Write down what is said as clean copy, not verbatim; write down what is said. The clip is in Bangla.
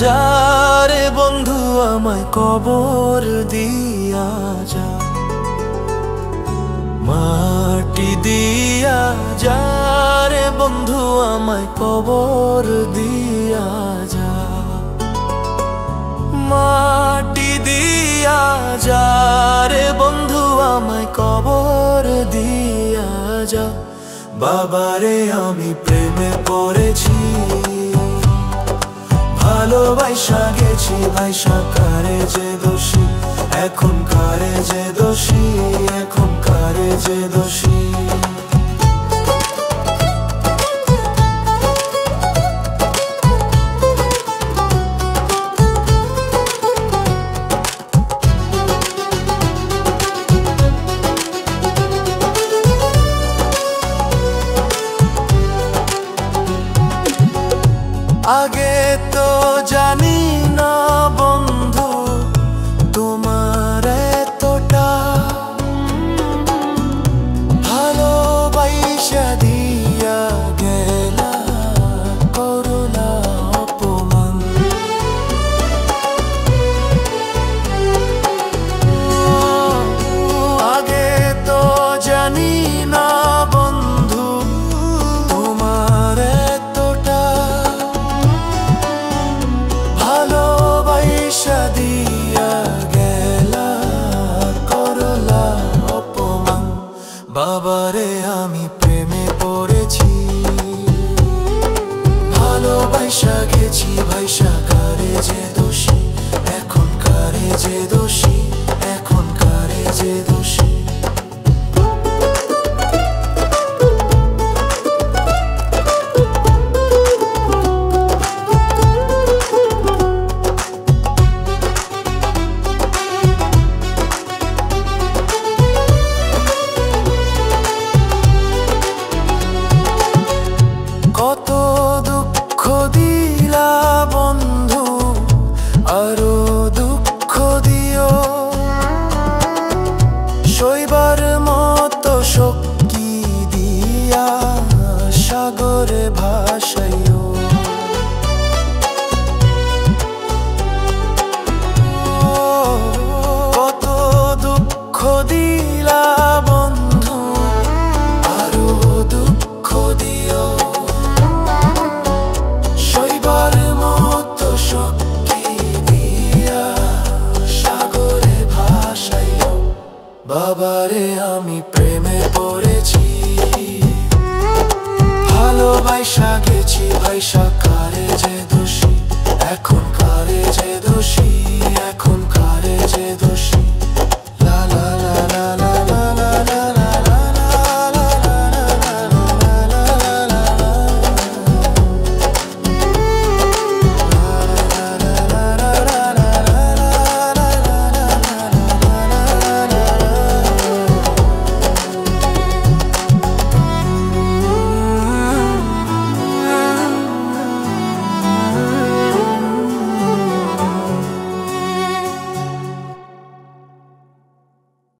যা রে বন্ধু আমায় কবর দিয়া যা, মাটি দিয়া যা রে বন্ধু আমায় কবর দিয়া যা, মাটি দিয়া যা রে বন্ধু আমায় কবর দিয়া যা। বাবারে আমি প্রেমে পড়েছি, ভালোবাসা গেছি ভাইসা, কারে যে দোষী এখন, কারে যে দোষী এখন, কারে যে দোষী। আগে তো জানি না বন্ধু তোমার এতটা, ভালোবাসা দিয়া গেলা করুণা অপমান। আগে তো জানি না বন্ধু তোমার এতটা, ভালোবাসা দিয়া গেলা করলা অপমান। বাবারে আমি প্রেমে পড়েছি, ভালোবাসা গেছি ভাইসা, কারে যে দোষী এখন, কারে যে দোষী এখন, কারে যে দোষী। কত দুঃখ দিলা বন্ধু, আরো দুঃখ দিও, সইবার মতো শক্তি দিয়া সাগরে ভাসাইও। কত দুঃখ দিলা বন্ধু, আরো দুঃখ দিও, সইবার মতো শক্তি দিয়া সাগরে ভাসাইও। বাবারে আমি প্রেমে পড়েছি, ভালোবাসা গেছি ভাইসা, কারে যে দোষী এখন, কারে যে দোষী এখন, কারে যে দোষী।